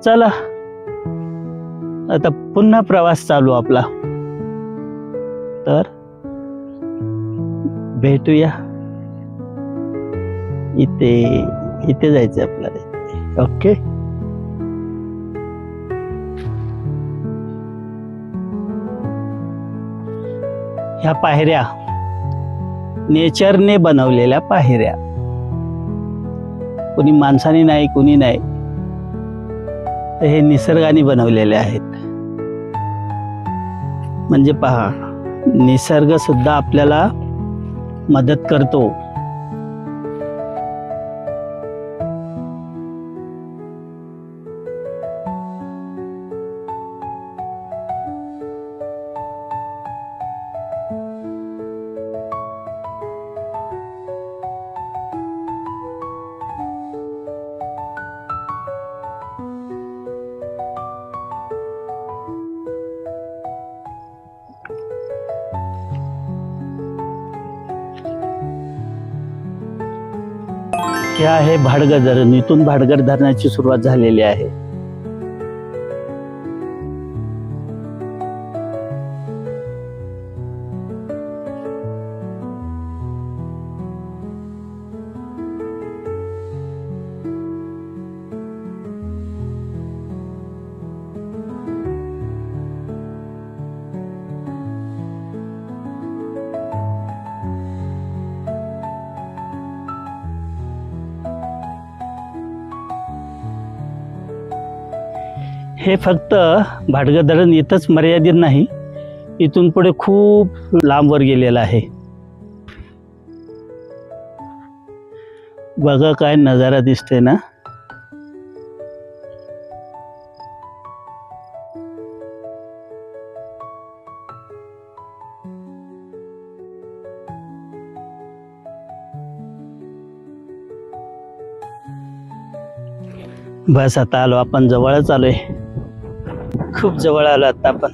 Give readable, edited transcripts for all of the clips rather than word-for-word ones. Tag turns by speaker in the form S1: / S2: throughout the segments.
S1: चला आता पुन्हा प्रवास चालू आपला। तर भेटूया इथे इथे जायचं आपल्याला। ओके, ह्या पायऱ्या नेचरने बनवलेल्या पायऱ्या, कोणी माणसाने नाही कोणी नाही, तर हे निसर्गाने बनवलेले आहेत। म्हणजे पहा, निसर्ग सुद्धा आपल्याला मदत करतो। हे आहे भाडगर धरण, इथून भाडगर धरणाची सुरुवात झालेली आहे। हे फक्त भाडगर धरण इथंच मर्यादित नाही, इथून पुढे खूप लांबवर गेलेलं आहे। बघा काय नजारा दिसतोय ना। बस आता आलो आपण, जवळच आलोय, खूप जवळ आलो आता आपण।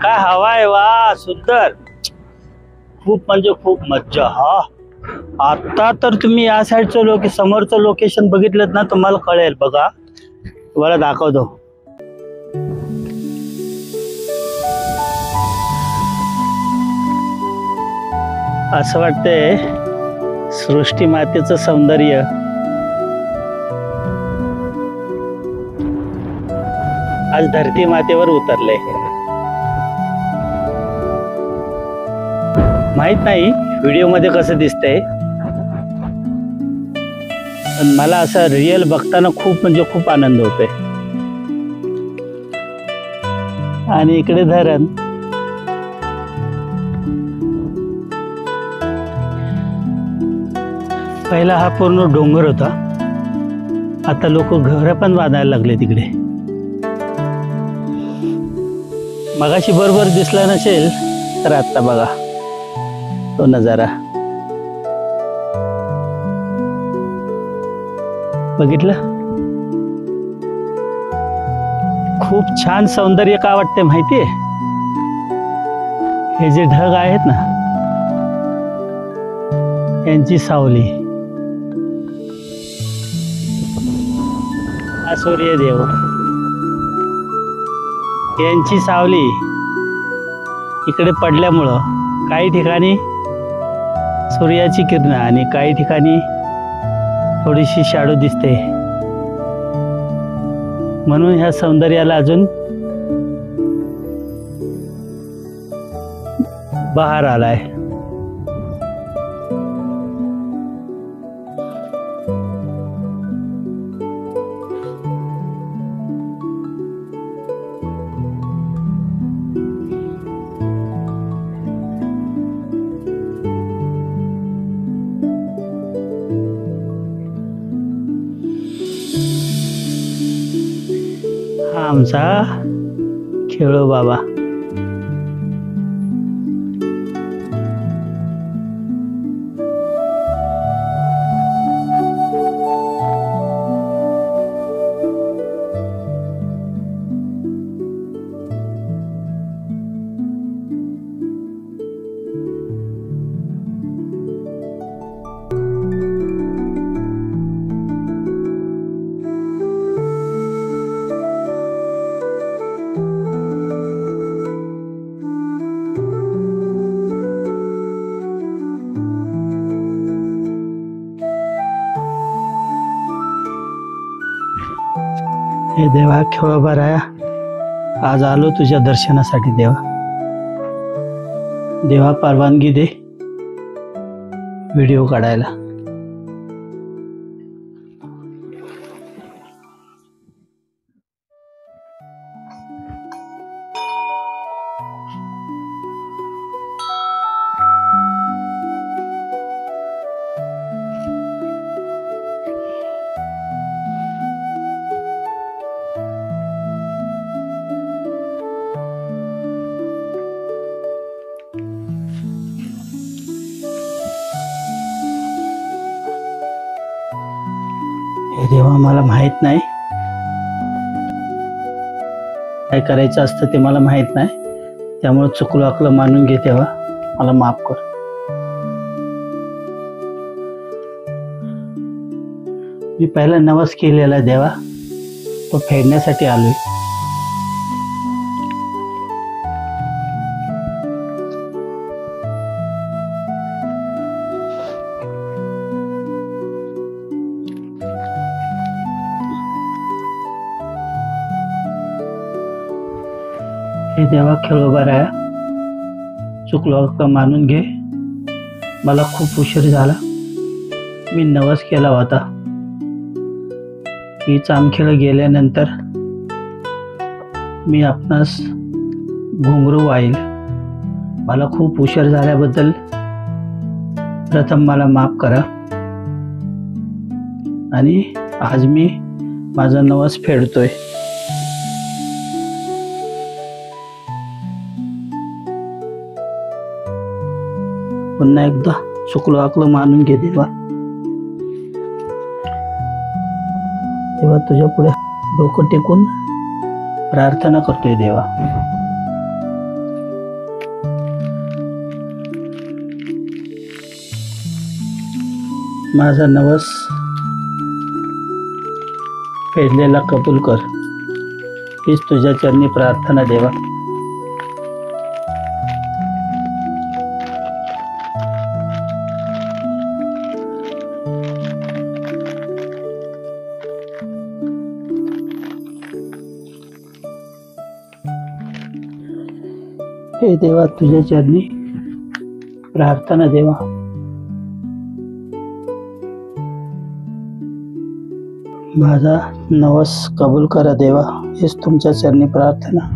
S1: काय हवा आहे, वा सुंदर, खूप म्हणजे खूप मज्जा। हा आता तर तुम्ही या साईडचं समोरचं लोकेशन बघितलं ना, तुम्हाला कळेल। बघा तुम्हाला दाखवतो। असं वाटतंय सृष्टी मातेचं सौंदर्य आज धरती मातेवर उतरले। माहित नाही व्हिडिओ मध्ये कसं दिसतंय, पण मला असं रिअल बघताना खूप म्हणजे खूप आनंद होतोय। आणि इकडे धरण, पहिला हा पूर्ण डोंगर होता, आता लोक घर पण बांधायला लागले तिकडे। मगाशी बरोबर दिसला नसेल तर आता बघा तो नजारा, बघितलं? खूप छान सौंदर्य का वाटते माहितीये? हे जे ढग आहेत ना, यांची सावली, हा सूर्यदेव, यांची सावली इकडे पडल्यामुळं काही ठिकाणी सूर्याची किरण आणि काही ठिकाणी थोडीशी शाडू दिसते, म्हणून ह्या सौंदर्याला अजून बहार आलाय। हा आमचा खेळो बाबा। हे देवा खेळोबा राया, आज आलो तुझ्या दर्शनासाठी देवा. देवा परवानगी दे व्हिडिओ काढायला. हे देवा मला माहित नाही काय करायचं असतं ते, मला माहित नाही, त्यामुळे चुकलो आकलं मानून घे देवा, मला माफ कर. मी पहिला नवस केलेला देवा, तो फेडण्यासाठी आलोय. हे देवा खेळोबा राया, चुकलो का मानून घे. मला खूप उशीर झाला, मी नवस केला होता की चामखेड गेल्यानंतर मी आपणास घुंगरू वाईल. मला खूप उशीर झाल्याबद्दल प्रथम मला माफ करा आणि आज मी माझा नवस फेडतोय. पुन्हा एकदा चुकलो आकलं मानून घे देवा. तेव्हा तुझ्या पुढे डोकं टेकून प्रार्थना करतोय देवा. माझा नवस फेडलेला कबूल कर, हीच तुझ्या चरणी प्रार्थना देवा. हे देवा तुझ्या चरणी प्रार्थना देवा. माझा नवस कबूल करा देवा, हेच तुमच्या चरणी प्रार्थना.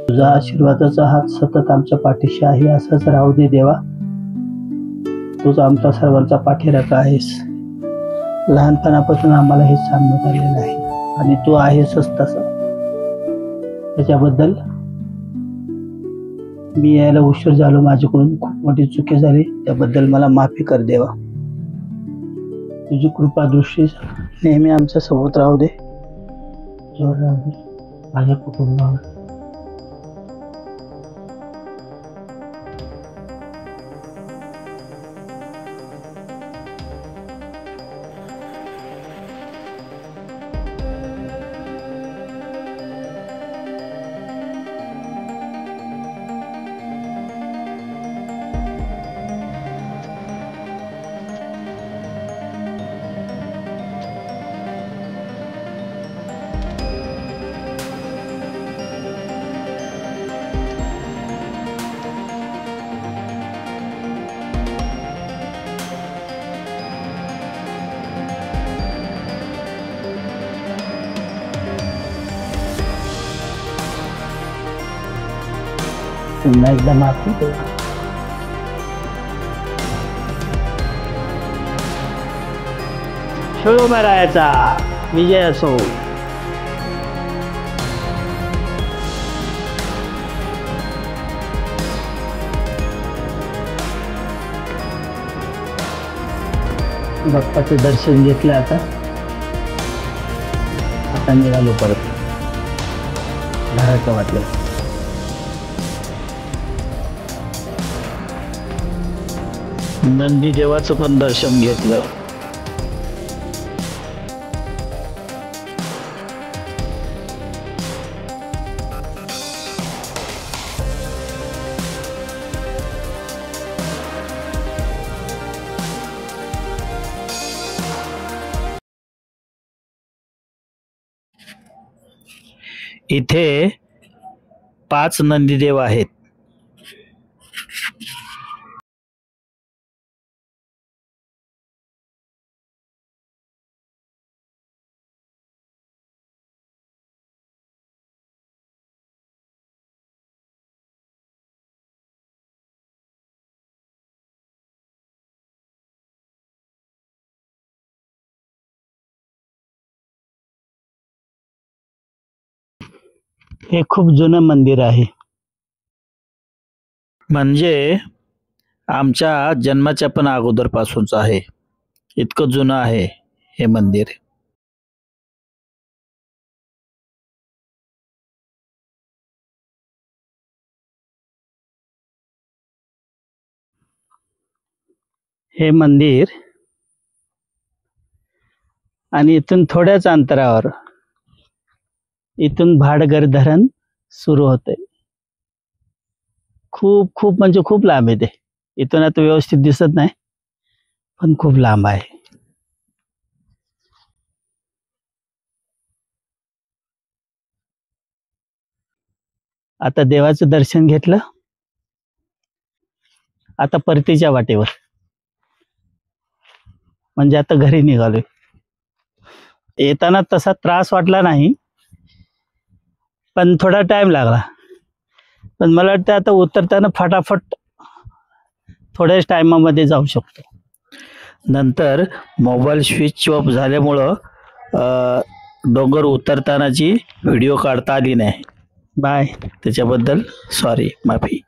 S1: तुझा आशीर्वादाचा हात सतत आमच्या पाठीशी आहे, असाच राहू दे देवा. तूच आमचा सर्वांचा पाठीराखा आहेस. लहानपणापासून आम्हाला हे सांगण्यात आलेलं आहे आणि तू आहेसच तसा. त्याच्याबद्दल मी यायला उशीर झालो, माझ्याकडून खूप मोठी चुकी झाली, त्याबद्दल मला माफी कर देवा. तुझी कृपा दृष्टी नेहमी आमच्या सोबत राहू दे. जोर राहू दे माझ्या कुटुंबावर. पुन्हा एकदा माफी दे. खेळोबा रायाचा विजय असो. बाप्पाचं दर्शन घेतलं, आता निघालो परत घराचं वाटलं. नंदी देवाचं पण दर्शन घेतलं. इथे 5 नंदीदेव आहेत. हे खूप जुनं मंदिर आहे. म्हणजे आमच्या जन्माच्या पण अगोदरपासूनच आहे. इतकं जुनं आहे हे मंदिर. हे मंदिर आणि इथून थोड्याच अंतरावर इथून भाटघर धरण सुरू होते. खूप खूप म्हणजे खूप लांब आहे ते. इथून आता व्यवस्थित दिसत नाही, पण खूप लांब आहे. आता देवाचं दर्शन घेतलं, आता परतीच्या वाटेवर, म्हणजे आता घरी निघालोय. येताना तसा त्रास वाटला नाही, पण थोडा टाइम लागला. पण मला वाटतं आता उतरताना फटाफट थोड्याच टायमामध्ये जाऊ शकतो. नंतर मोबाईल स्विच ऑफ झाल्यामुळं डोंगर उतरतानाची व्हिडिओ काढता आली नाही. बाय, त्याच्याबद्दल सॉरी, माफी.